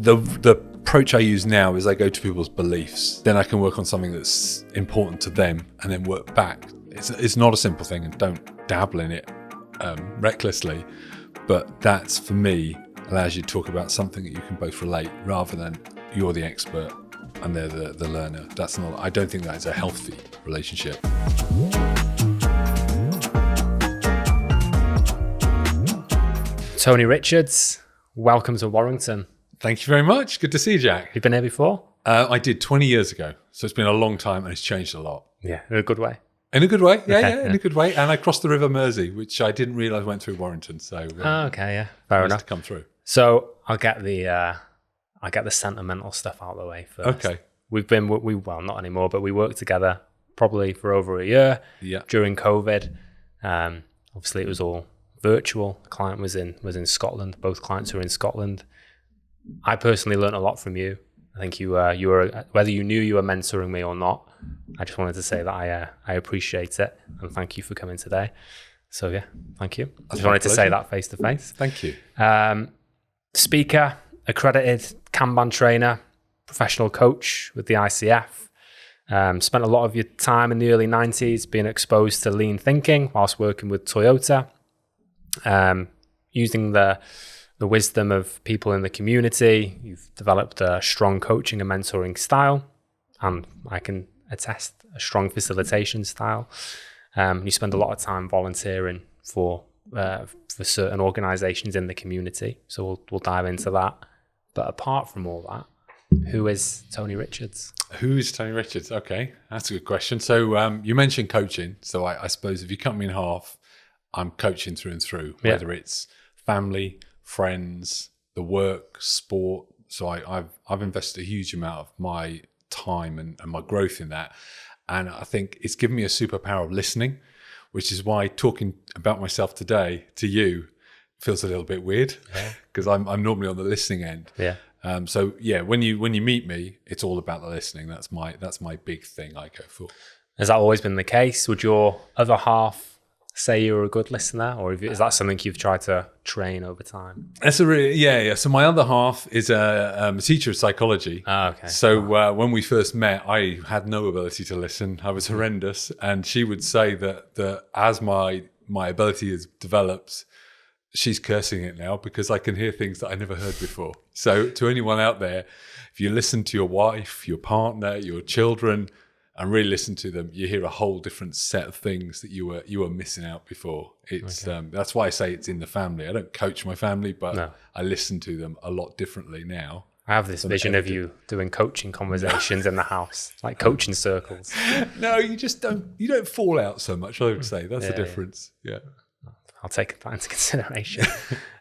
The approach I use now is I go to people's beliefs. Then I can work on something that's important to them and then work back. It's not a simple thing, and don't dabble in it recklessly. But that's, for me, allows you to talk about something that you can both relate, rather than you're the expert and they're the learner. I don't think that is a healthy relationship. Tony Richards, welcome to Warrington. Thank you very much. Good to see you, Jack. You've been here before? I did 20 years ago. So it's been a long time and it's changed a lot. Yeah, in a good way. In a good way, yeah, in a good way. And I crossed the River Mersey, which I didn't realise went through Warrington. So okay, yeah, fair enough. To come through. So I'll get the sentimental stuff out of the way first. Okay. Well, not anymore, but we worked together probably for over a year. Yeah. During COVID. Obviously, it was all virtual. The client was in Scotland. Both clients were in Scotland. I personally learned a lot from you. I think you were, whether you knew you were mentoring me or not, I just wanted to say that I appreciate it and thank you for coming today. So yeah, thank you. I just wanted to say that face to face. Thank you. Speaker, accredited Kanban trainer, professional coach with the ICF. Spent a lot of your time in the early 90s being exposed to lean thinking whilst working with Toyota, using the wisdom of people in the community. You've developed a strong coaching and mentoring style, and I can attest a strong facilitation style. You spend a lot of time volunteering for certain organizations in the community. So we'll dive into that. But apart from all that, who is Tony Richards? Who is Tony Richards? Okay, that's a good question. So you mentioned coaching. So I suppose if you cut me in half, I'm coaching through and through, whether it's family, friends, the work, sport. So I've invested a huge amount of my time and my growth in that. And I think it's given me a superpower of listening, which is why talking about myself today to you feels a little bit weird, because I'm normally on the listening end. Yeah. So yeah, when you meet me, it's all about the listening. That's my big thing I go for. Has that always been the case? Would your other half say you're a good listener, or is that something you've tried to train over time? That's a really, yeah. So my other half is a teacher of psychology. Okay. So when we first met, I had no ability to listen. I was horrendous, and she would say that as my ability has developed, she's cursing it now because I can hear things that I never heard before. So to anyone out there, if you listen to your wife, your partner, your children, and really listen to them, you hear a whole different set of things that you were missing out before. It's that's why I say it's in the family. I don't coach my family, but I listen to them a lot differently now. I have this vision of you doing coaching conversations in the house, like coaching circles. No, you don't fall out so much, I would say. That's the difference. Yeah. I'll take that into consideration.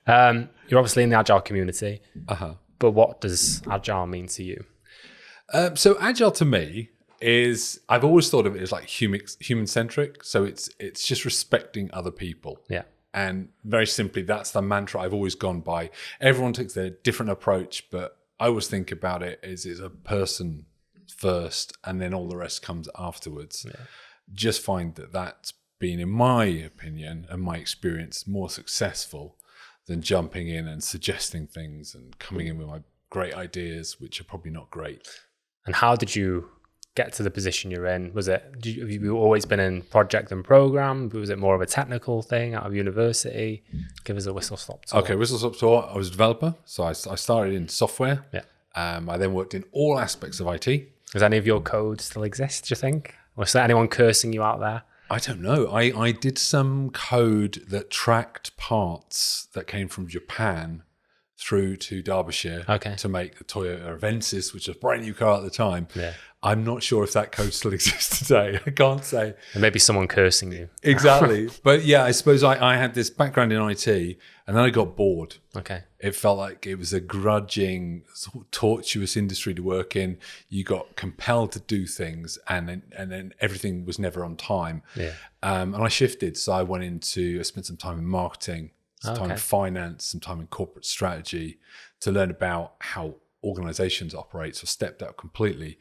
You're obviously in the Agile community, but what does Agile mean to you? So Agile to me is, I've always thought of it as like human-centric. So it's just respecting other people. Yeah. And very simply, that's the mantra I've always gone by. Everyone takes their different approach, but I always think about it as it's a person first, and then all the rest comes afterwards. Yeah. Just find that that's been, in my opinion and my experience, more successful than jumping in and suggesting things and coming in with my great ideas, which are probably not great. And how did you get to the position you're in? Have you always been in project and program? Was it more of a technical thing out of university? Give us a whistle-stop tour. Okay, whistle-stop tour. I was a developer, so I started in software. Yeah. I then worked in all aspects of IT. Does any of your code still exist, do you think? Or is there anyone cursing you out there? I don't know. I did some code that tracked parts that came from Japan through to Derbyshire to make the Toyota Avensis, which was a brand new car at the time. Yeah. I'm not sure if that code still exists today. I can't say. And maybe someone cursing you. Exactly. But yeah, I suppose I had this background in IT, and then I got bored. Okay. It felt like it was a grudging, sort of tortuous industry to work in. You got compelled to do things, and then everything was never on time. Yeah. And I shifted. So I spent some time in marketing, some time in finance, some time in corporate strategy to learn about how organizations operate. So I stepped out completely.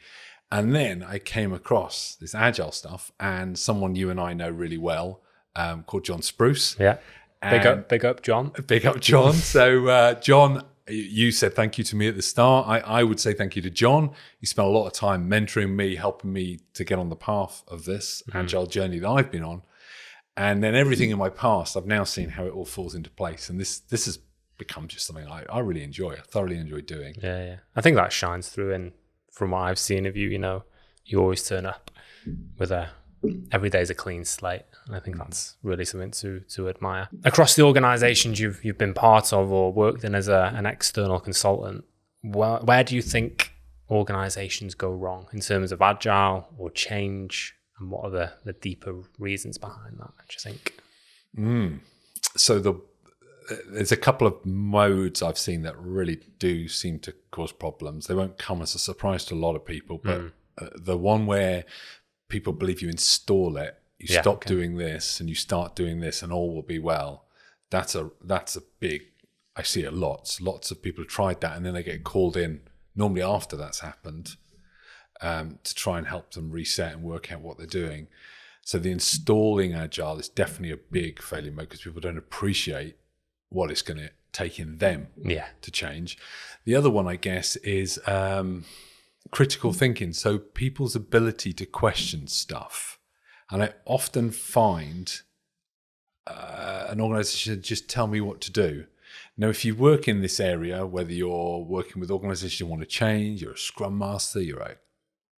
And then I came across this Agile stuff, and someone you and I know really well called John Spruce. Yeah. Big up, John. Big up, John. So John You said thank you to me at the start. I would say thank you to John. He spent a lot of time mentoring me, helping me to get on the path of this agile journey that I've been on. And then everything in my past, I've now seen how it all falls into place. And this has become just something I really enjoy. I thoroughly enjoy doing. Yeah. I think that shines through. And from what I've seen of you, you always turn up with every day is a clean slate. And I think that's really something to admire. Across the organizations you've been part of or worked in as an external consultant, where do you think organizations go wrong in terms of agile or change? And what are the deeper reasons behind that, do you think? So there's a couple of modes I've seen that really do seem to cause problems. They won't come as a surprise to a lot of people, but the one where people believe you install it, you stop doing this and you start doing this and all will be well. That's a big, I see it lots of people have tried that and then they get called in normally after that's happened to try and help them reset and work out what they're doing. So the installing agile is definitely a big failure mode because people don't appreciate what it's going to take in them to change. The other one, I guess, is critical thinking. So people's ability to question stuff. And I often find an organization just tell me what to do. Now, if you work in this area, whether you're working with organizations you want to change, you're a Scrum Master, you're a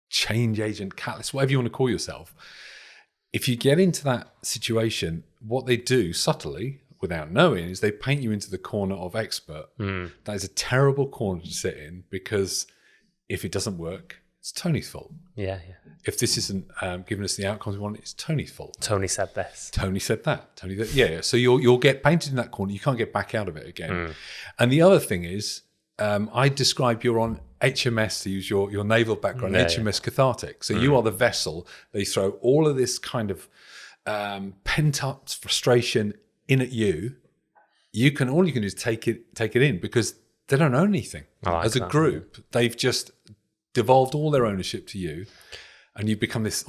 change agent, catalyst, whatever you want to call yourself, if you get into that situation, what they do subtly, without knowing, is they paint you into the corner of expert. That is a terrible corner to sit in because if it doesn't work, it's Tony's fault. Yeah. If this isn't giving us the outcomes we want, it's Tony's fault. Tony said this. Tony said that. Tony that. Yeah. So you'll get painted in that corner. You can't get back out of it again. And the other thing is, I describe you're on HMS, to use your naval background, HMS Cathartic. So you are the vessel. They throw all of this kind of pent up frustration in at you. All you can do is take it in because they don't own anything. As a group, they've just devolved all their ownership to you, and you've become this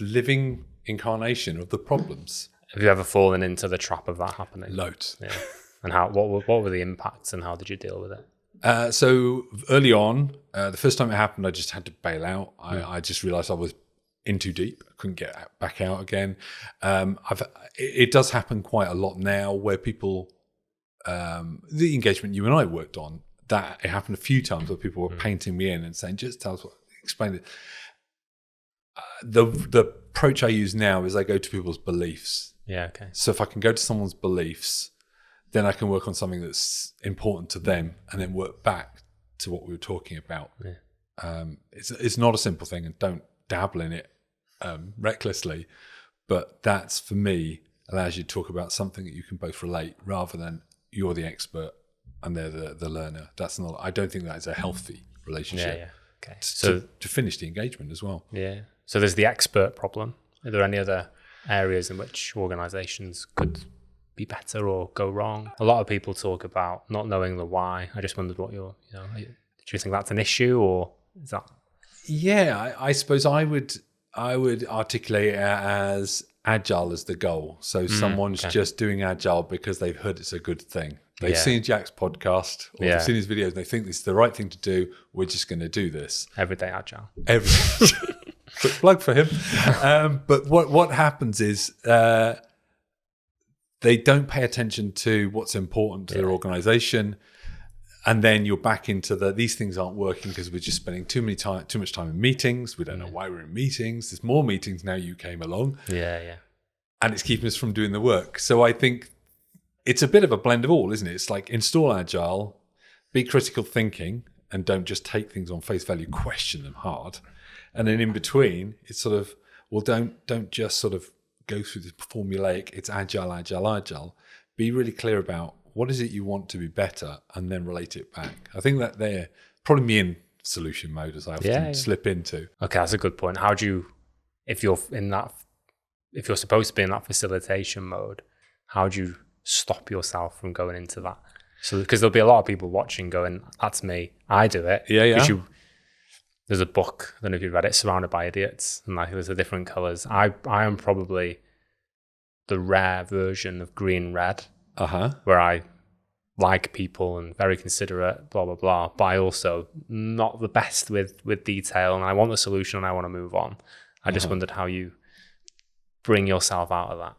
living incarnation of the problems. Have you ever fallen into the trap of that happening? Loads. Yeah. And what were the impacts and how did you deal with it? So early on, the first time it happened, I just had to bail out. I just realized I was in too deep. I couldn't get back out again. It does happen quite a lot now where people, the engagement you and I worked on, that it happened a few times where people were painting me in and saying, just tell us explain it. The approach I use now is I go to people's beliefs. Yeah, okay. So if I can go to someone's beliefs, then I can work on something that's important to them and then work back to what we were talking about. Yeah. It's not a simple thing, and don't dabble in it recklessly, but that's, for me, allows you to talk about something that you can both relate rather than you're the expert and they're the learner. I don't think that is a healthy relationship. Yeah. Okay. So to finish the engagement as well. Yeah. So there's the expert problem. Are there any other areas in which organizations could be better or go wrong? A lot of people talk about not knowing the why. I just wondered what do you think that's an issue, or is that? Yeah, I suppose I would articulate it as agile as the goal. So someone's just doing agile because they've heard it's a good thing. They've seen Jack's podcast or they've seen his videos and they think this is the right thing to do. We're just going to do this. Everyday agile. Quick plug for him. But what happens is they don't pay attention to what's important to their organization. And then you're back into these things aren't working because we're just spending too much time in meetings. We don't know why we're in meetings. There's more meetings now you came along. Yeah. And it's keeping us from doing the work. So I think it's a bit of a blend of all, isn't it? It's like install agile, be critical thinking, and don't just take things on face value, question them hard. And then in between, it's sort of, well, don't just sort of go through this formulaic, it's agile. Be really clear about what is it you want to be better, and then relate it back. I think that they're probably me in solution mode, as I often slip into. Okay, that's a good point. How do you, if you're supposed to be in that facilitation mode, how do you stop yourself from going into that? So, because there'll be a lot of people watching going, that's me, I do it. Yeah. There's a book, I don't know if you've read it, Surrounded by Idiots, and like there's the different colors. I am probably the rare version of green-red, where I like people and very considerate, blah, blah, blah, but I also not the best with detail, and I want the solution and I want to move on. I just wondered how you bring yourself out of that.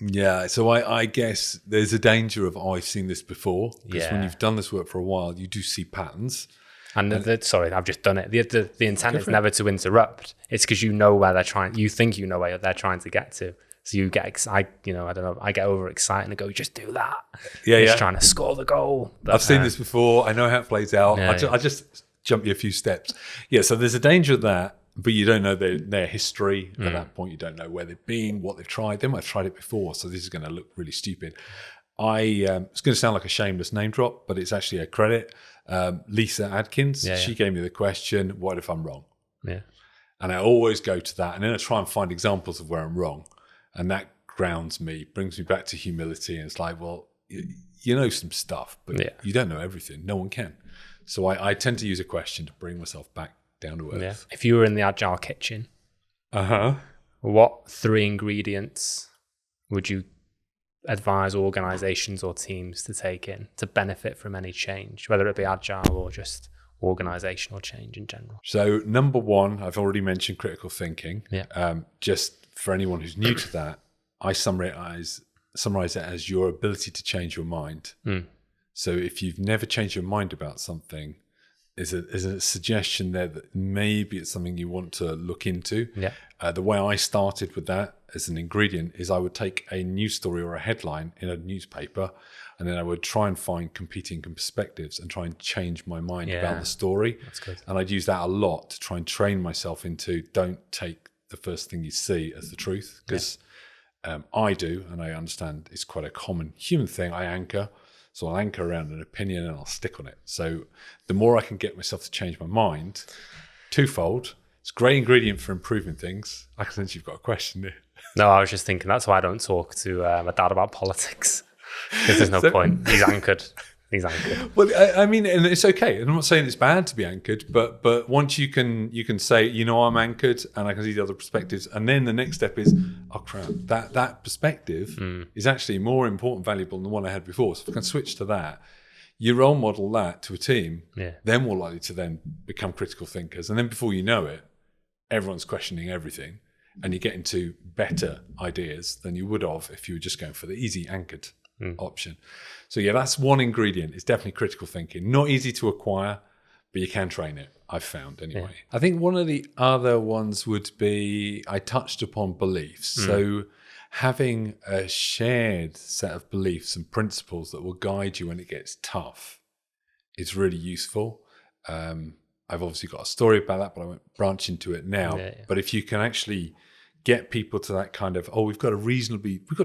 Yeah, so I guess there's a danger of, I've seen this before, because when you've done this work for a while, you do see patterns. And sorry, I've just done it. The intent is never to interrupt. It's because you know where they're trying. You think you know where they're trying to get to. So you get excited. I don't know. I get overexcited and go, just do that. Just trying to score the goal. But, I've seen this before. I know how it plays out. I just jump you a few steps. Yeah. So there's a danger of that, but you don't know their history at that point. You don't know where they've been, what they've tried. They might have tried it before. So this is going to look really stupid. It's going to sound like a shameless name drop, but it's actually a credit. Lyssa Adkins. She gave me the question, what if I'm wrong? Yeah. And I always go to that, and then I try and find examples of where I'm wrong. And that grounds me, brings me back to humility. And it's like, well, you know some stuff, but you don't know everything. No one can. So I tend to use a question to bring myself back down to earth. Yeah. If you were in the Agile kitchen, what 3 ingredients would you advise organizations or teams to take in to benefit from any change, whether it be Agile or just organizational change in general? So number 1, I've already mentioned critical thinking. Yeah. Just for anyone who's new to that, I summarize it as your ability to change your mind. So if you've never changed your mind about something, is a suggestion there that maybe it's something you want to look into. Yeah. The way I started with that as an ingredient is I would take a news story or a headline in a newspaper, and then I would try and find competing perspectives and try and change my mind about the story. That's good. And I'd use that a lot to try and train myself into, don't take the first thing you see as the truth, because I do, and I understand it's quite a common human thing. I anchor. So I'll anchor around an opinion and I'll stick on it. So the more I can get myself to change my mind, twofold, it's a great ingredient for improving things. I can sense you've got a question there. No, I was just thinking that's why I don't talk to my dad about politics, because there's no point. He's anchored. Well, I mean, and it's okay. And I'm not saying it's bad to be anchored, but once you can say, I'm anchored and I can see the other perspectives, and then the next step is, oh crap, that perspective is actually more important, valuable than the one I had before. So if I can switch to that, you role model that to a team, they're more likely to then become critical thinkers. And then before you know it, everyone's questioning everything, and you get into better ideas than you would have if you were just going for the easy anchored option. So that's one ingredient. It's definitely critical thinking. Not easy to acquire, but you can train it, I've found anyway. I think one of the other ones would be, I touched upon beliefs. So having a shared set of beliefs and principles that will guide you when it gets tough is really useful. I've obviously got a story about that, but I won't branch into it now. But if you can actually get people to that kind of, we've got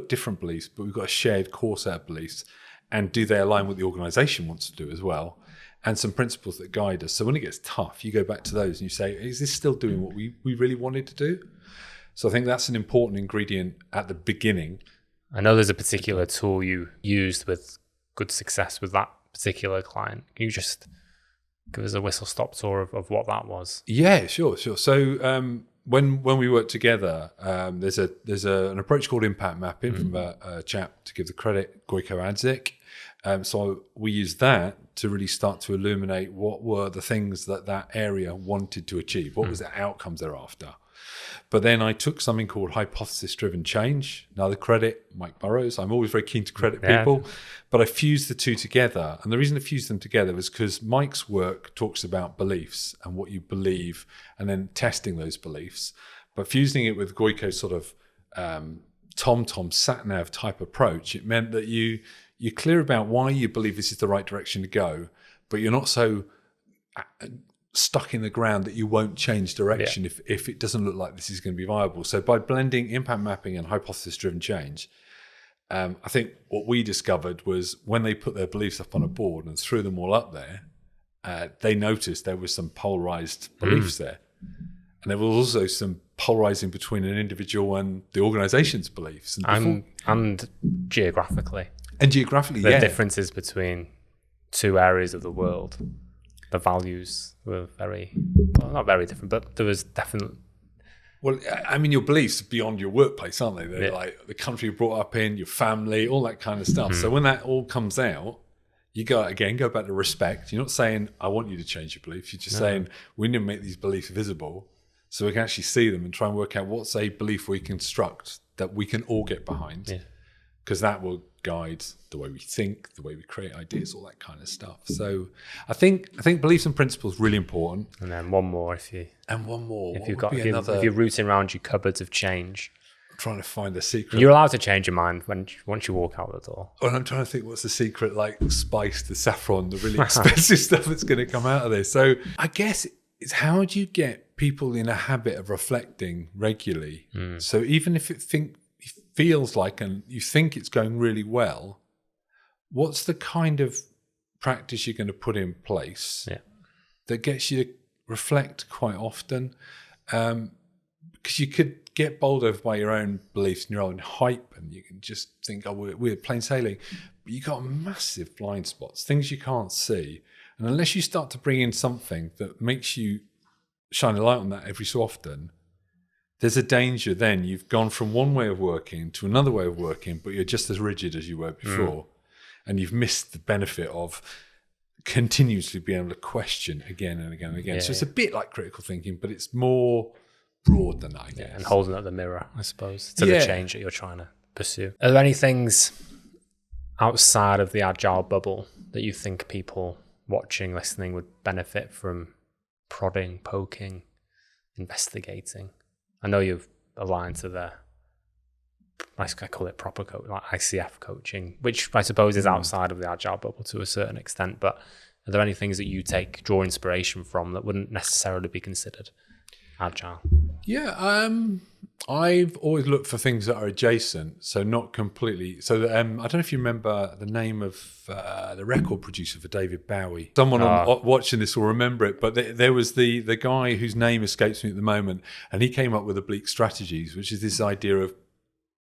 different beliefs, but we've got a shared core set of beliefs, and do they align with the organization wants to do as well, and some principles that guide us. So when it gets tough, you go back to those and you say, is this still doing what we really wanted to do? So I think that's an important ingredient at the beginning. I know there's a particular tool you used with good success with that particular client. Can you just give us a whistle-stop tour of what that was? Yeah, sure. So when we work together, there's an approach called impact mapping from a chap, to give the credit, Goiko Adzik. So we use that to really start to illuminate what were the things that area wanted to achieve. What was the outcomes they're after? But then I took something called hypothesis-driven change. Now the credit, Mike Burrows. I'm always very keen to credit people, but I fused the two together. And the reason I fused them together was because Mike's work talks about beliefs and what you believe, and then testing those beliefs. But fusing it with Goiko's sort of TomTom sat-nav type approach, it meant that you're clear about why you believe this is the right direction to go, but you're not so stuck in the ground that you won't change direction if it doesn't look like this is going to be viable. So by blending impact mapping and hypothesis-driven change, I think what we discovered was when they put their beliefs up on a board and threw them all up there, they noticed there was some polarized beliefs there. And there was also some polarizing between an individual and the organization's beliefs. And geographically. And geographically, the differences between two areas of the world. The values were not very different, but there was definitely. Well, I mean, your beliefs are beyond your workplace, aren't they? They're like the country you're brought up in, your family, all that kind of stuff. So when that all comes out, you go back to respect. You're not saying, I want you to change your beliefs. You're just saying, we need to make these beliefs visible so we can actually see them and try and work out what's a belief we construct that we can all get behind. Because that will guide the way we think, the way we create ideas, all that kind of stuff. So I think beliefs and principles really important. And then one more if you're rooting around your cupboards of change. Trying to find the secret. You're allowed to change your mind once you walk out the door. Well, I'm trying to think what's the secret, like spice, the saffron, the really expensive stuff that's going to come out of this. So I guess it's how do you get people in a habit of reflecting regularly? So even if it feels like and you think it's going really well, what's the kind of practice you're going to put in place that gets you to reflect quite often? Because you could get bowled over by your own beliefs and your own hype, and you can just think, oh, we're plain sailing. But you got massive blind spots, things you can't see. And unless you start to bring in something that makes you shine a light on that every so often, there's a danger then you've gone from one way of working to another way of working, but you're just as rigid as you were before. And you've missed the benefit of continuously being able to question again and again and again. So it's a bit like critical thinking, but it's more broad than that, I guess. And holding up the mirror, I suppose, to the change that you're trying to pursue. Are there any things outside of the Agile bubble that you think people watching, listening would benefit from prodding, poking, investigating? I know you've aligned to the, I call it proper coach, like ICF coaching, which I suppose is outside of the Agile bubble to a certain extent, but are there any things that you draw inspiration from that wouldn't necessarily be considered Agile? I've always looked for things that are adjacent, so not completely. So I don't know if you remember the name of the record producer for David Bowie. Someone watching this will remember it, but there was the guy whose name escapes me at the moment, and he came up with Oblique Strategies, which is this idea of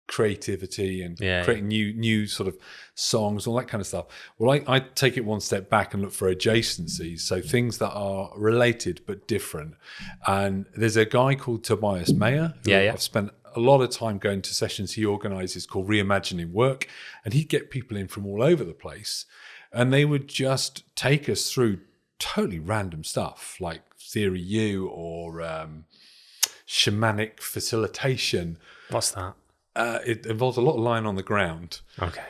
creativity and creating new sort of songs, all that kind of stuff. Well, I take it one step back and look for adjacencies, so things that are related but different. And there's a guy called Tobias Mayer who I've spent a lot of time going to sessions he organizes called Reimagining Work, and he'd get people in from all over the place, and they would just take us through totally random stuff like Theory U or shamanic facilitation. What's that? It involves a lot of lying on the ground. Okay.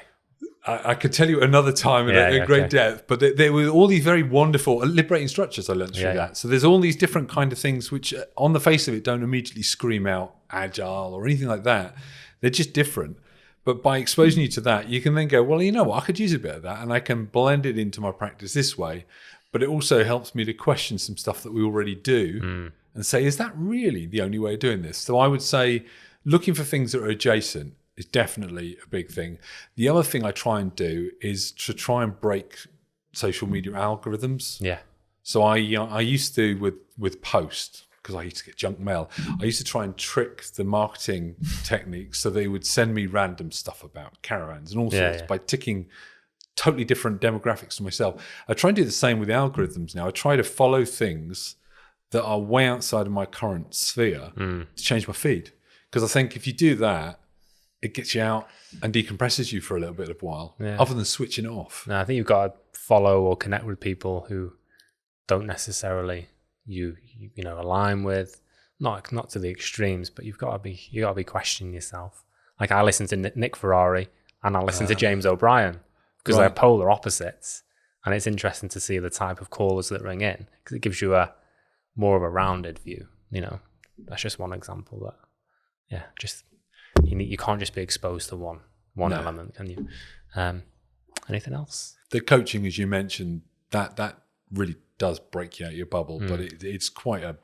I could tell you another time in great depth, but there were all these very wonderful liberating structures I learned through that. So there's all these different kind of things which on the face of it don't immediately scream out Agile or anything like that. They're just different. But by exposing you to that, you can then go, well, you know what, I could use a bit of that and I can blend it into my practice this way. But it also helps me to question some stuff that we already do and say, is that really the only way of doing this? So I would say looking for things that are adjacent is definitely a big thing. The other thing I try and do is to try and break social media algorithms. Yeah. So I used to with post, because I used to get junk mail, I used to try and trick the marketing techniques so they would send me random stuff about caravans and all sorts by ticking totally different demographics to myself. I try and do the same with the algorithms now. I try to follow things that are way outside of my current sphere to change my feed. Because I think if you do that, it gets you out and decompresses you for a little bit of a while, other than switching it off. No, I think you've got to follow or connect with people who don't necessarily you align with, not to the extremes, but you got to be questioning yourself. Like I listen to Nick Ferrari and I listen to James O'Brien because they're polar opposites, and it's interesting to see the type of callers that ring in because it gives you a more of a rounded view. That's just one example. But just you can't just be exposed to one element, can you? Anything else? The coaching, as you mentioned, that really does break you out of your bubble, but it's quite a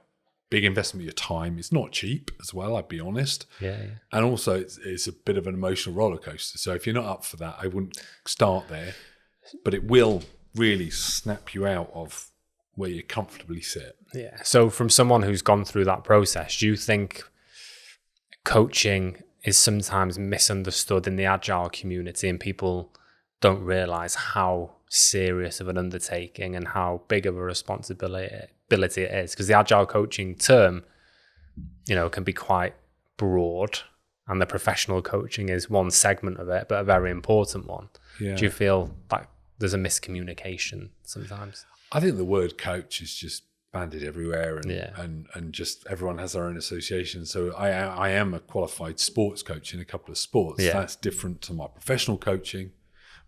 big investment of your time. It's not cheap as well, I'd be honest. Yeah. And also it's a bit of an emotional roller coaster. So if you're not up for that, I wouldn't start there. But it will really snap you out of where you comfortably sit. Yeah. So from someone who's gone through that process, do you think coaching is sometimes misunderstood in the Agile community and people don't realize how serious of an undertaking and how big of a responsibility it is? Because the Agile coaching term, can be quite broad, and the professional coaching is one segment of it, but a very important one. Yeah. Do you feel like there's a miscommunication sometimes? I think the word coach is just banded everywhere, and Yeah. and just everyone has their own association. So I am a qualified sports coach in a couple of sports. Yeah. That's different to my professional coaching,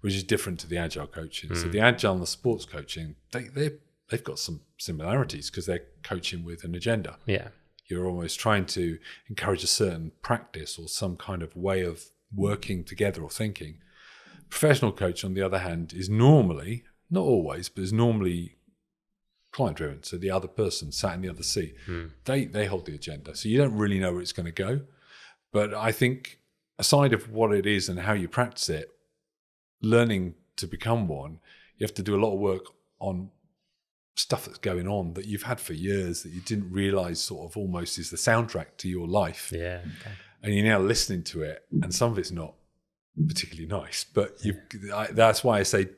which is different to the agile coaching. So the agile and the sports coaching, they've got some similarities because they're coaching with an agenda. Yeah. You're almost trying to encourage a certain practice or some kind of way of working together or thinking. Professional coach, on the other hand, is normally, not always, but is normally client driven. So the other person sat in the other seat, they hold the agenda. So you don't really know where it's going to go. But I think aside of what it is and how you practice it, learning to become one, you have to do a lot of work on stuff that's going on that you've had for years that you didn't realize sort of almost is the soundtrack to your life. Yeah. Okay. And you're now listening to it, and some of it's not particularly nice. But that's why I say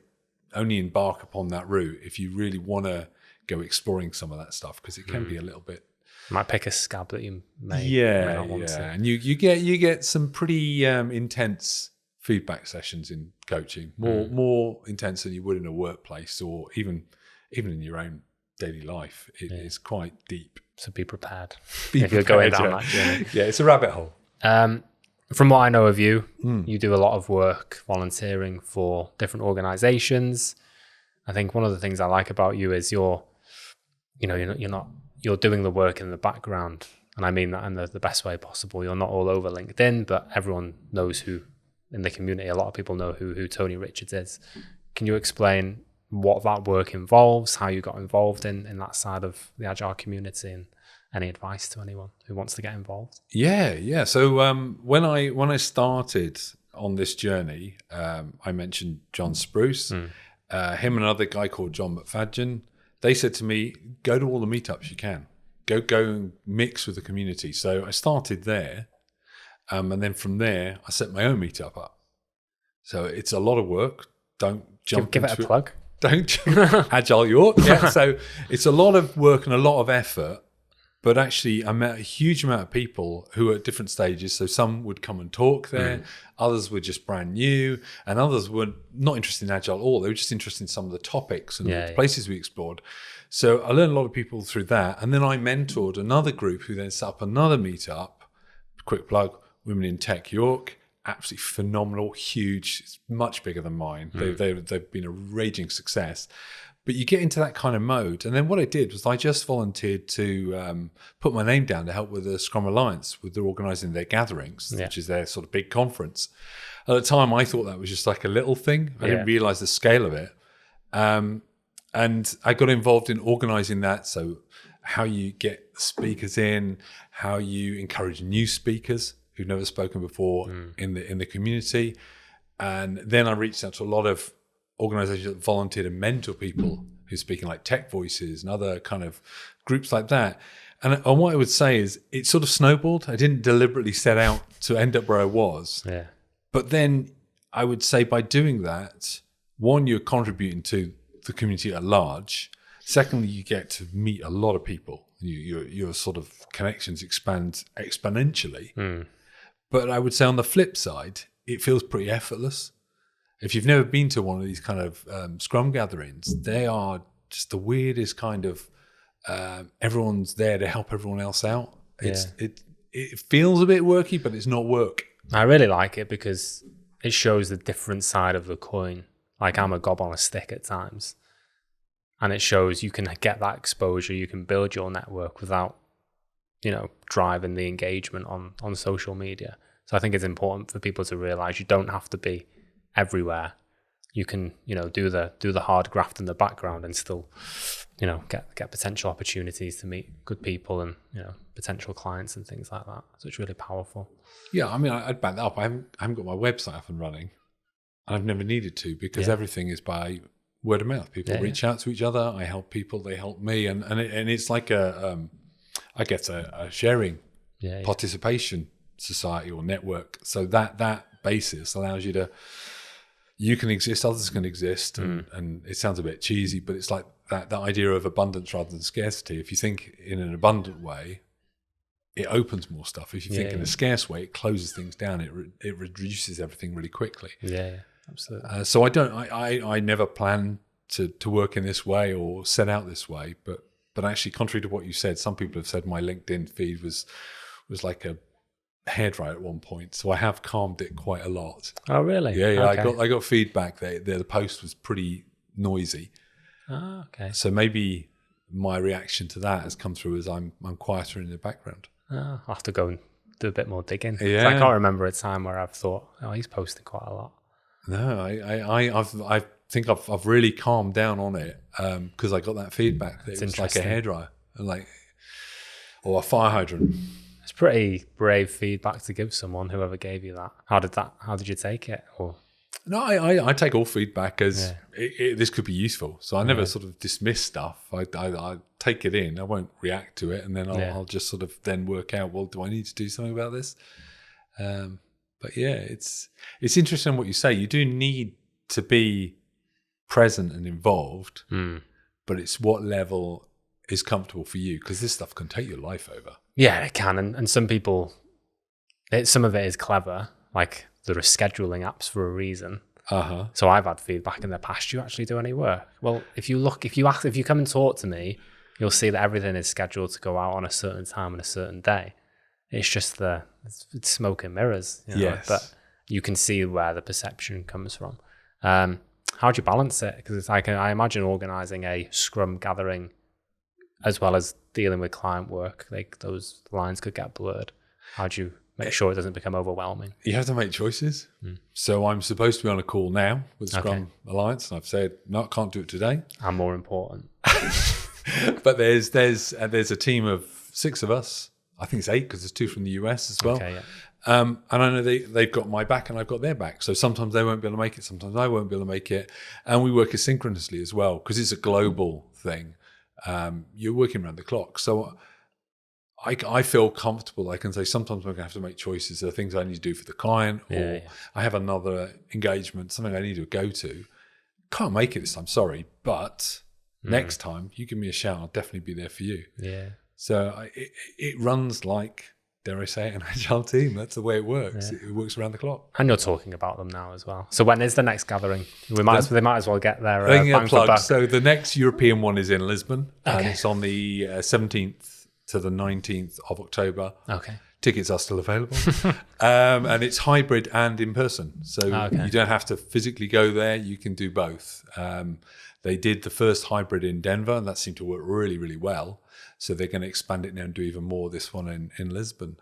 only embark upon that route if you really want to go exploring some of that stuff, because it can be a little bit. Might pick a scab that you may not want to. And you get some pretty intense feedback sessions in coaching, more intense than you would in a workplace or even in your own daily life. It is quite deep. So be prepared Be if you're going down that journey. Yeah, it's a rabbit hole. From what I know of you, you do a lot of work volunteering for different organizations. I think one of the things I like about you is you're doing the work in the background. And I mean that in the best way possible. You're not all over LinkedIn, but everyone knows who in the community. A lot of people know who Tony Richards is. Can you explain what that work involves, how you got involved in that side of the Agile community, and any advice to anyone who wants to get involved? Yeah. So when I started on this journey, I mentioned John Spruce, him and another guy called John McFadgen. They said to me, go to all the meetups you can. Go and mix with the community. So I started there, and then from there I set my own meetup up. So it's a lot of work. Don't jump. Give it a plug. Don't Agile York. Yeah. So it's a lot of work and a lot of effort. But actually, I met a huge amount of people who are at different stages. So some would come and talk there, others were just brand new, and others were not interested in Agile at all. They were just interested in some of the topics and the places we explored. So I learned a lot of people through that. And then I mentored another group who then set up another meetup. Quick plug, Women in Tech York. Absolutely phenomenal, huge. It's much bigger than mine. They've been a raging success. But you get into that kind of mode. And then what I did was I just volunteered to put my name down to help with the Scrum Alliance, with their organising their gatherings, which is their sort of big conference. At the time, I thought that was just like a little thing. I didn't realise the scale of it. And I got involved in organising that. So how you get speakers in, how you encourage new speakers who've never spoken before in the community. And then I reached out to a lot of organizations that volunteered and mentor people who's speaking, like Tech Voices and other kind of groups like that. And what I would say is it sort of snowballed. I didn't deliberately set out to end up where I was. Yeah. But then I would say by doing that, one, you're contributing to the community at large. Secondly, you get to meet a lot of people. Your sort of connections expand exponentially. But I would say on the flip side, it feels pretty effortless. If you've never been to one of these kind of Scrum gatherings, they are just the weirdest kind of, everyone's there to help everyone else out. It feels a bit worky, but it's not work. I really like it because it shows the different side of the coin. Like I'm a gob on a stick at times. And it shows you can get that exposure, you can build your network without, driving the engagement on social media. So I think it's important for people to realize you don't have to be everywhere. You can, do the hard graft in the background and still, get potential opportunities to meet good people and, potential clients and things like that. So it's really powerful. Yeah, I mean, I'd back that up. I haven't got my website up and running. And I've never needed to because everything is by word of mouth. People reach out to each other. I help people. They help me. And it's like I guess a sharing participation society or network. So that basis allows you can exist, others can exist. And it sounds a bit cheesy, but it's like that idea of abundance rather than scarcity. If you think in an abundant way, it opens more stuff. If you think in a scarce way, it closes things down. It reduces everything really quickly. Absolutely. So I never plan to work in this way or set out this way, but actually, contrary to what you said, some people have said my LinkedIn feed was like a hairdryer at one point. So I have calmed it quite a lot. Oh, really? Yeah. Okay. I got feedback that the post was pretty noisy. Oh, okay. So maybe my reaction to that has come through as I'm quieter in the background. I'll have to go and do a bit more digging. Yeah. I can't remember a time where I've thought, oh, he's posting quite a lot. No, I think I've really calmed down on it because I got that feedback that it was like a hairdryer, or a fire hydrant. It's pretty brave feedback to give someone, whoever gave you that. How did you take it? Or No, I take all feedback as this could be useful. So I never sort of dismiss stuff. I take it in. I won't react to it, and then I'll just sort of then work out, well, do I need to do something about this? But yeah, it's interesting what you say. You do need to be present and involved, but it's what level is comfortable for you, because this stuff can take your life over. Yeah, it can. And some people, some of it is clever. Like there are scheduling apps for a reason. So I've had feedback in the past. Do you actually do any work? Well, if you come and talk to me, you'll see that everything is scheduled to go out on a certain time and a certain day. It's just it's smoke and mirrors. Yes. But you can see where the perception comes from. How do you balance it? Because it's like, I imagine organizing a Scrum Gathering as well as dealing with client work, like those lines could get blurred. How do you make sure it doesn't become overwhelming? You have to make choices. So I'm supposed to be on a call now with the Scrum Alliance, and I've said, no, I can't do it today. I'm more important. But there's a team of 6 of us. I think it's 8 because there's 2 from the US as well. Okay, yeah. And I know they've got my back and I've got their back. So sometimes they won't be able to make it. Sometimes I won't be able to make it. And we work asynchronously as well because it's a global thing. You're working around the clock. So I feel comfortable. I can say sometimes I'm going to have to make choices. There are things I need to do for the client, or I have another engagement, something I need to go to. Can't make it this time, sorry. But next time, you give me a shout. I'll definitely be there for you. Yeah. So it runs like, dare I say, an agile team. That's the way it works. Yeah. It works around the clock. And you're talking about them now as well. So when is the next gathering? They might as well get their bang for buck. So the next European one is in Lisbon, and it's on the 17th to the 19th of October. Okay. Tickets are still available. And it's hybrid and in person. So you don't have to physically go there. You can do both. They did the first hybrid in Denver, and that seemed to work really, really well. So they're going to expand it now and do even more this one in Lisbon.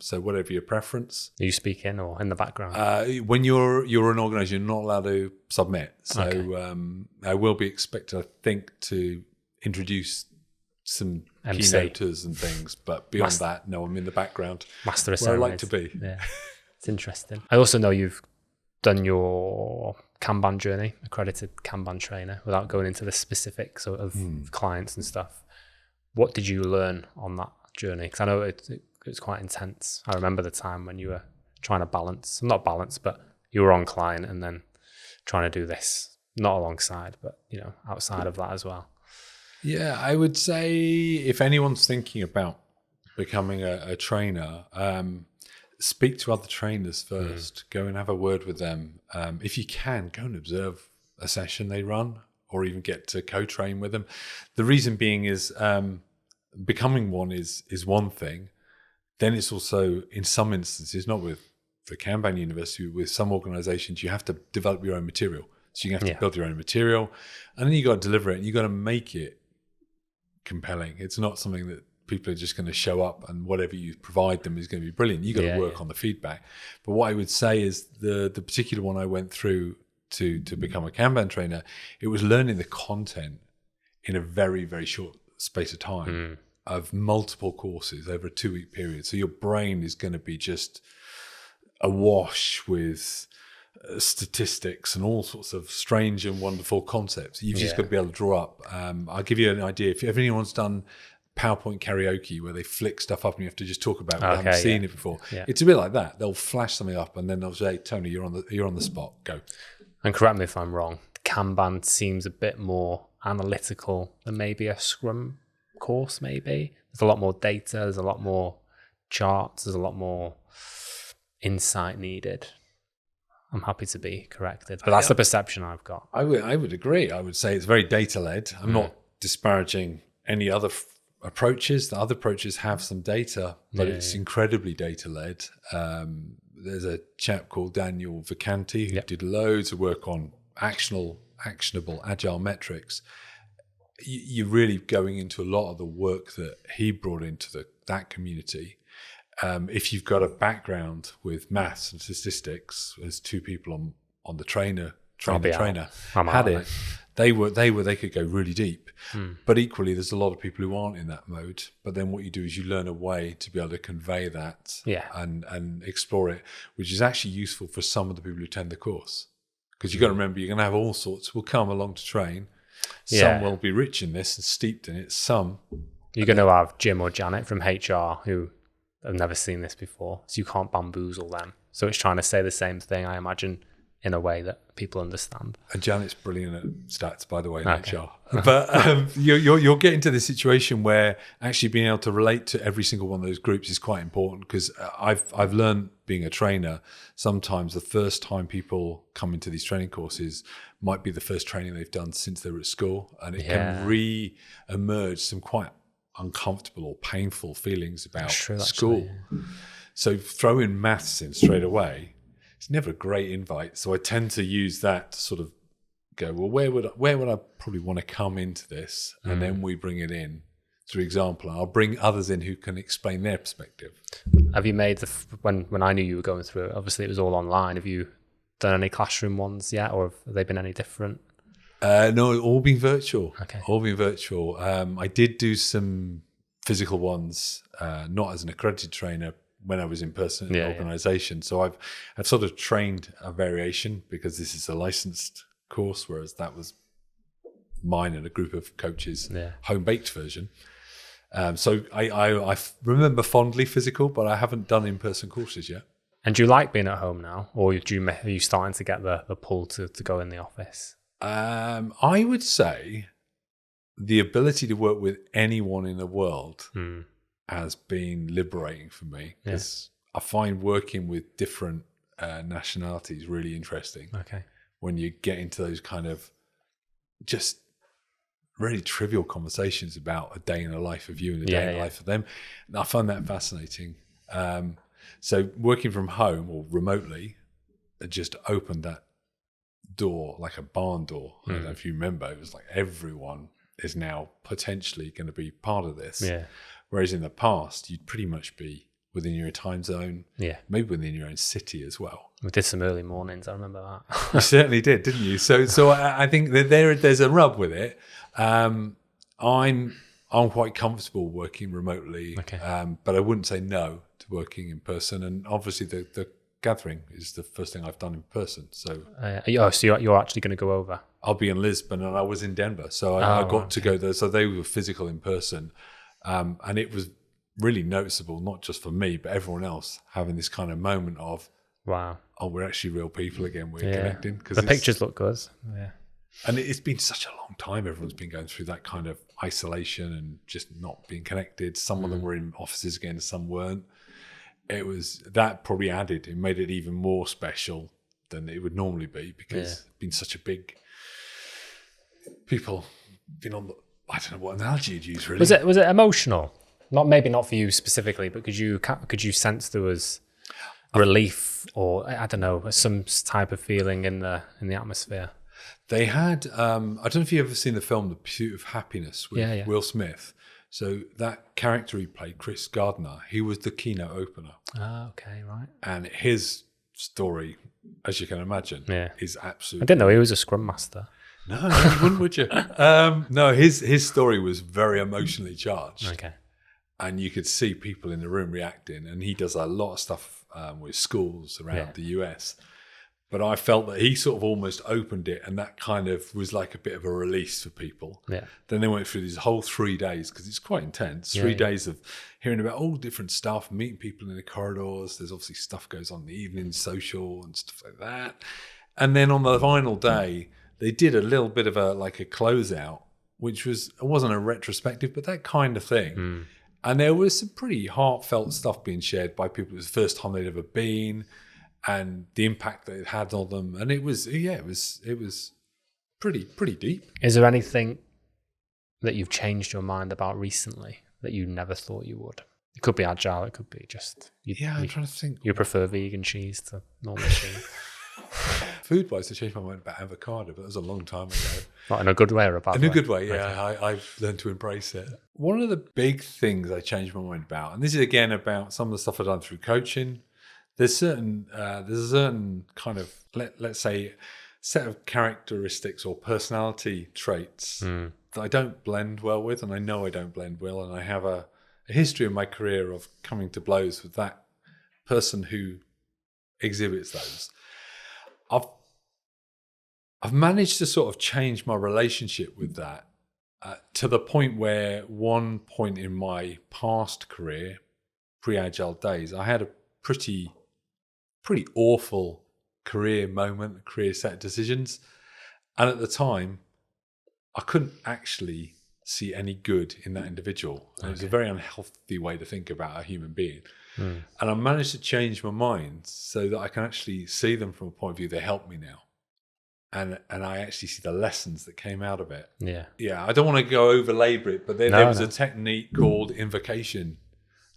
So whatever your preference. Are you speaking or in the background? When you're an organisation, you're not allowed to submit. So I will be expected, I think, to introduce some keynoters and things. But beyond that, no, I'm in the background. Master of where I ceremonies. like to be. Yeah, it's interesting. I also know you've done your Kanban journey, accredited Kanban trainer, without going into the specifics of clients and stuff. What did you learn on that journey? Because I know it's quite intense. I remember the time when you were trying to not balance, but you were on client and then trying to do this, not alongside, but outside of that as well. Yeah, I would say if anyone's thinking about becoming a trainer, speak to other trainers first. Go and have a word with them. If you can, go and observe a session they run, or even get to co-train with them. The reason being is becoming one is one thing. Then it's also, in some instances, not with the Kanban University, with some organizations, you have to develop your own material. So you have to build your own material, and then you got to deliver it, and you got to make it compelling. It's not something that people are just going to show up and whatever you provide them is going to be brilliant. You got to work on the feedback. But what I would say is the particular one I went through to become a Kanban trainer, it was learning the content in a very, very short space of time of multiple courses over a 2-week period. So your brain is going to be just awash with statistics and all sorts of strange and wonderful concepts. You've just got to be able to draw up. I'll give you an idea. If anyone's done PowerPoint karaoke where they flick stuff up and you have to just talk about it, I haven't seen it before. Yeah. It's a bit like that. They'll flash something up and then they'll say, Tony, you're on the spot. Go. And correct me if I'm wrong, Kanban seems a bit more analytical than maybe a Scrum course, maybe. There's a lot more data, there's a lot more charts, there's a lot more insight needed. I'm happy to be corrected. But that's the perception I've got. I would agree. I would say it's very data-led. I'm not disparaging any other approaches. The other approaches have some data, but it's incredibly data-led. There's a chap called Daniel Vacanti who did loads of work on actionable agile metrics. You're really going into a lot of the work that he brought into that community. If you've got a background with maths and statistics, there's two people on the trainer had it. They could go really deep. But equally, there's a lot of people who aren't in that mode. But then what you do is you learn a way to be able to convey that and explore it, which is actually useful for some of the people who attend the course. Because you've got to remember, you're going to have all sorts will come along to train. Some will be rich in this and steeped in it. Some you're going to have Jim or Janet from HR who have never seen this before, so you can't bamboozle them. So it's trying to say the same thing, I imagine, in a way that people understand. And Janet's brilliant at stats, by the way, in HR. But you're getting to the situation where actually being able to relate to every single one of those groups is quite important, because I've learned being a trainer, sometimes the first time people come into these training courses might be the first training they've done since they were at school, and it can re-emerge some quite uncomfortable or painful feelings about school. So throwing maths in straight away, it's never a great invite. So I tend to use that to sort of go, well, where would I probably want to come into this? And then we bring it in through example. I'll bring others in who can explain their perspective. Have you made when I knew you were going through it, obviously it was all online. Have you done any classroom ones yet, or have they been any different? No, all been virtual. Okay. All been virtual. I did do some physical ones, not as an accredited trainer, when I was in person in an organisation. So I've sort of trained a variation, because this is a licensed course, whereas that was mine and a group of coaches home-baked version. So I remember fondly physical, but I haven't done in-person courses yet. And do you like being at home now, or are you starting to get the pull to go in the office? I would say the ability to work with anyone in the world has been liberating for me, because I find working with different nationalities really interesting. Okay. When you get into those kind of just really trivial conversations about a day in the life of you and a day in the life of them, and I find that fascinating. So working from home or remotely just opened that door, like a barn door. I don't know if you remember, it was like everyone is now potentially going to be part of this. Yeah. Whereas in the past, you'd pretty much be within your time zone, maybe within your own city as well. We did some early mornings, I remember that. You certainly did, didn't you? So I think that there's a rub with it. I'm quite comfortable working remotely, but I wouldn't say no to working in person. And obviously the gathering is the first thing I've done in person. So so you're actually going to go over? I'll be in Lisbon, and I was in Denver, so I got to go there. So they were physical in person, and it was really noticeable, not just for me, but everyone else having this kind of moment of, wow, oh, we're actually real people again. We're connecting. Because the pictures look good. Yeah. And it's been such a long time. Everyone's been going through that kind of isolation and just not being connected. Some of them were in offices again, some weren't. It was that probably added. It made it even more special than it would normally be, because it's been such a big. People been on. I don't know what analogy you'd use. Really, was it emotional? Maybe not for you specifically, but could you sense there was relief, or I don't know, some type of feeling in the atmosphere? They had. I don't know if you've ever seen the film The Pursuit of Happiness with Will Smith. So that character he played, Chris Gardner, he was the keynote opener. Ah, okay, right. And his story, as you can imagine, is absolutely. I didn't know he was a Scrum Master. No, you wouldn't, would you? No, his story was very emotionally charged. Okay. And you could see people in the room reacting. And he does a lot of stuff with schools around the US. But I felt that he sort of almost opened it, and that kind of was like a bit of a release for people. Yeah. Then they went through these whole 3 days, because it's quite intense. 3 days of hearing about all different stuff, meeting people in the corridors. There's obviously stuff goes on in the evening, social and stuff like that. And then on the final day, they did a little bit of a closeout, which it wasn't a retrospective, but that kind of thing. And there was some pretty heartfelt stuff being shared by people. It was the first time they'd ever been. and the impact that it had on them. And it was pretty deep. Is there anything that you've changed your mind about recently that you never thought you would? It could be Agile, it could be just... I'm trying to think. You prefer vegan cheese to normal cheese. Food-wise, I changed my mind about avocado, but that was a long time ago. Not in a good way or a bad way? In a good way, yeah. Okay. I've learned to embrace it. One of the big things I changed my mind about, and this is again about some of the stuff I've done through coaching, there's a certain kind of, let's say, set of characteristics or personality traits that I don't blend well with, and I know I don't blend well, and I have a history in my career of coming to blows with that person who exhibits those. I've managed to sort of change my relationship with that to the point where one point in my past career, pre-Agile days, I had a pretty awful career moment, career set of decisions. And at the time, I couldn't actually see any good in that individual. And it was a very unhealthy way to think about a human being. And I managed to change my mind so that I can actually see them from a point of view, they help me now. And I actually see the lessons that came out of it. Yeah. I don't want to go over-labor it, but there was a technique called invocation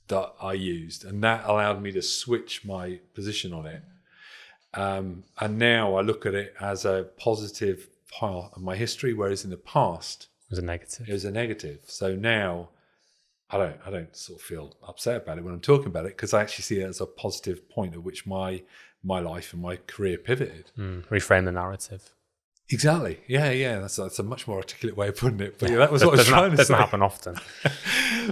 that I used, and that allowed me to switch my position on it. And now I look at it as a positive part of my history, whereas in the past it was a negative. So now I don't sort of feel upset about it when I'm talking about it, because I actually see it as a positive point at which my life and my career pivoted. Reframe the narrative. Exactly. Yeah. That's a much more articulate way of putting it. But yeah, that was what I was trying to say. Doesn't happen often.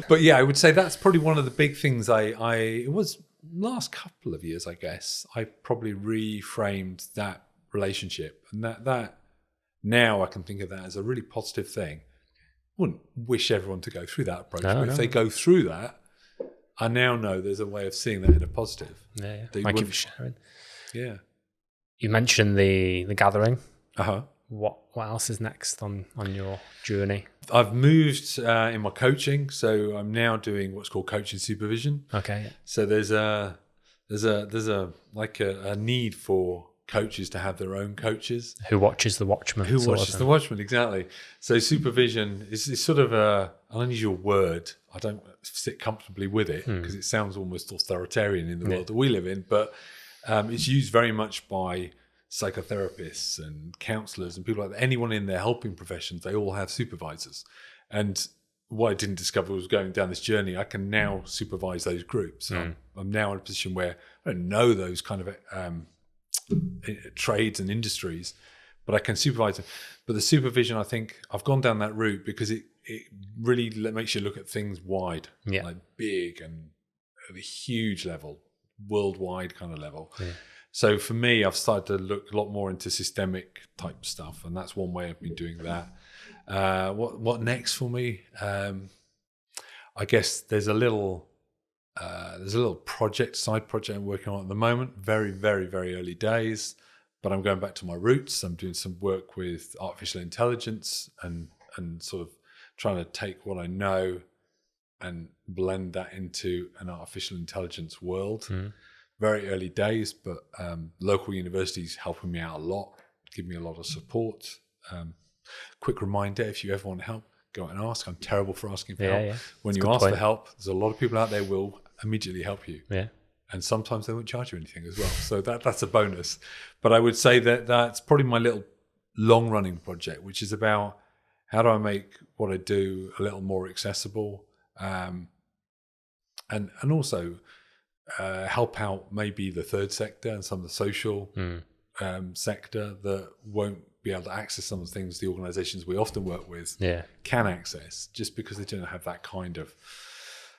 But yeah, I would say that's probably one of the big things it was last couple of years, I guess, I probably reframed that relationship. And that now I can think of that as a really positive thing. I wouldn't wish everyone to go through that approach. But if they go through that, I now know there's a way of seeing that in a positive. Yeah. Thank you for sharing. Yeah. You mentioned the gathering. What else is next on your journey? I've moved in my coaching, so I'm now doing what's called coaching supervision. Okay. So there's a need for coaches to have their own coaches. Who watches the watchman? Who watches the watchman? Exactly. So supervision is sort of an unusual word. I don't sit comfortably with it because it sounds almost authoritarian in the world that we live in, but it's used very much by psychotherapists and counselors and people like that. Anyone in their helping professions, they all have supervisors. And what I didn't discover was going down this journey, I can now supervise those groups. I'm now in a position where I don't know those kind of trades and industries, but I can supervise them. But the supervision, I think I've gone down that route because it really makes you look at things wide, like big and at a huge level, worldwide kind of level. So for me, I've started to look a lot more into systemic type stuff, and that's one way I've been doing that. What next for me? I guess there's a little side project I'm working on at the moment. Very, very, very early days, but I'm going back to my roots. I'm doing some work with artificial intelligence and sort of trying to take what I know and blend that into an artificial intelligence world. Very early days, but local universities helping me out a lot, give me a lot of support. Quick reminder, if you ever want help, go out and ask. I'm terrible for asking for help. When you ask for help, there's a lot of people out there will immediately help you. And sometimes they won't charge you anything as well. So that's a bonus. But I would say that's probably my little long-running project, which is about how do I make what I do a little more accessible, and also help out maybe the third sector and some of the social sector that won't be able to access some of the things the organizations we often work with can access, just because they don't have that kind of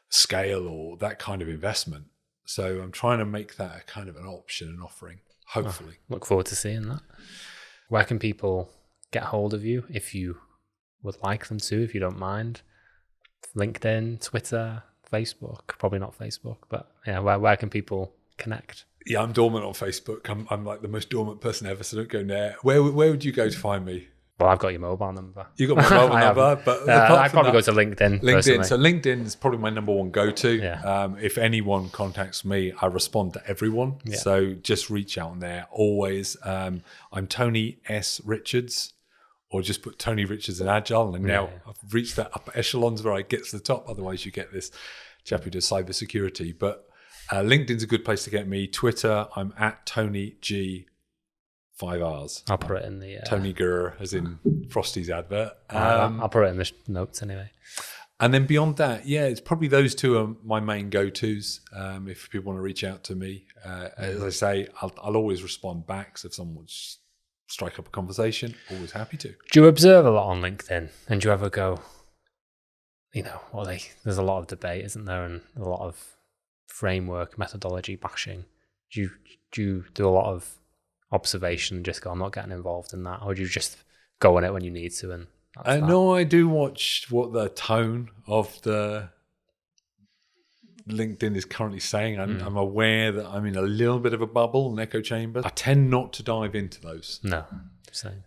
scale or that kind of investment. So I'm trying to make that a kind of an option, an offering, hopefully. Look forward to seeing that. Where can people get hold of you if you would like them to, if you don't mind? LinkedIn, Twitter, Facebook, probably not Facebook, but yeah, where can people connect? Yeah, I'm dormant on Facebook. I'm like the most dormant person ever, so don't go there. Where would you go to find me? Well, I've got your mobile number. You got my mobile number, but I'd probably go to LinkedIn. Personally. So LinkedIn is probably my number one go-to. Yeah. If anyone contacts me, I respond to everyone. Yeah. So just reach out on there always. I'm Tony S. Richards, or just put Tony Richards in Agile. And now I've reached that upper echelons where I get to the top. Otherwise, you get this chap who does cybersecurity. But LinkedIn's a good place to get me. Twitter, I'm at Tony G. 5 R's. I'll put it in the... Tony Gurr, as in Frosty's advert. I'll put it in the notes anyway. And then beyond that, it's probably those two are my main go-tos. If people want to reach out to me, as I say, I'll always respond back. So if someone wants to strike up a conversation, always happy to. Do you observe a lot on LinkedIn? And do you ever go, there's a lot of debate, isn't there? And a lot of framework, methodology bashing. Do you do a lot of observation and just go, I'm not getting involved in that? Or do you just go on it when you need to? And no, I do watch what the tone of the LinkedIn is currently saying. I'm aware that I'm in a little bit of a bubble, an echo chamber. I tend not to dive into those. No, same.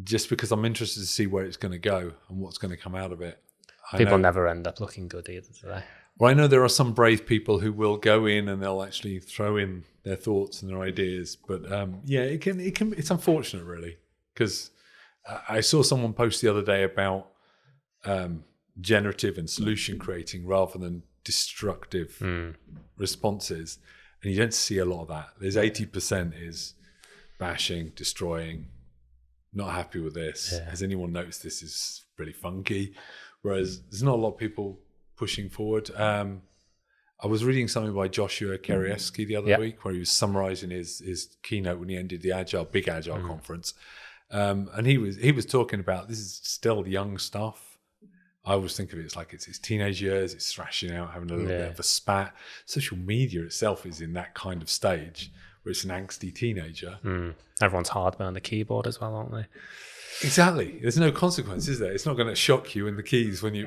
Just because I'm interested to see where it's going to go and what's going to come out of it. People never end up looking good either, do they? Well, I know there are some brave people who will go in and they'll actually throw in their thoughts and their ideas. But it's unfortunate, really, because I saw someone post the other day about generative and solution creating rather than destructive responses, and you don't see a lot of that. There's 80% is bashing, destroying, not happy with this. Yeah. Has anyone noticed this is really funky? Whereas there's not a lot of people pushing forward. I was reading something by Joshua Kerieski the other week where he was summarizing his keynote when he ended the big Agile conference. And he was talking about, this is still young stuff. I always think of it as like it's his teenage years, it's thrashing out, having a little bit of a spat. Social media itself is in that kind of stage where it's an angsty teenager. Everyone's hard behind the keyboard as well, aren't they? Exactly. There's no consequence, is there? It's not going to shock you in the keys when you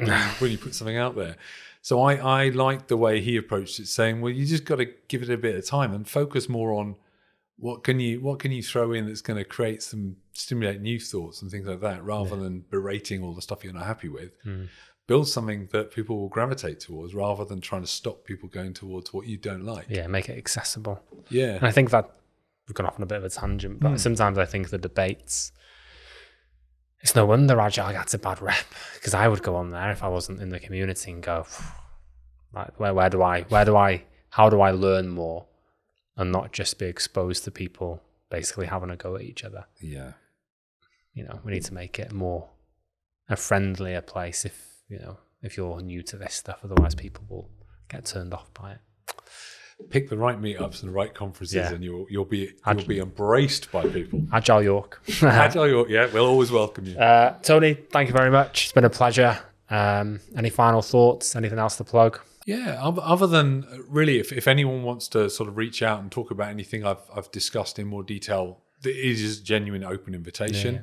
put something out there. So I like the way he approached it, saying, well, you just got to give it a bit of time and focus more on what can you throw in that's going to stimulate new thoughts and things like that, rather than berating all the stuff you're not happy with. Build something that people will gravitate towards rather than trying to stop people going towards what you don't like. Yeah, make it accessible. Yeah. And I think that we've gone off on a bit of a tangent, but sometimes I think the debates, it's no wonder Agile gets a bad rep, because I would go on there if I wasn't in the community and go, like, how do I learn more and not just be exposed to people basically having a go at each other? Yeah. We need to make it more a friendlier place if you're new to this stuff. Otherwise people will get turned off by it. Pick the right meetups and the right conferences, and you'll be embraced by people. Agile York. Agile York, we'll always welcome you. Tony, thank you very much. It's been a pleasure. Any final thoughts? Anything else to plug? Yeah, other than really, if anyone wants to sort of reach out and talk about anything I've discussed in more detail, it is a genuine open invitation. Yeah.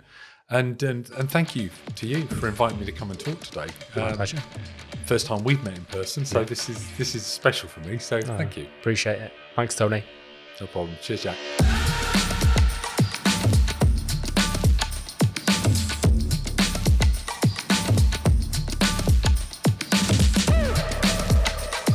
And thank you to you for inviting me to come and talk today. My pleasure. First time we've met in person, so this is special for me. So thank you. Appreciate it. Thanks, Tony. No problem. Cheers, Jack.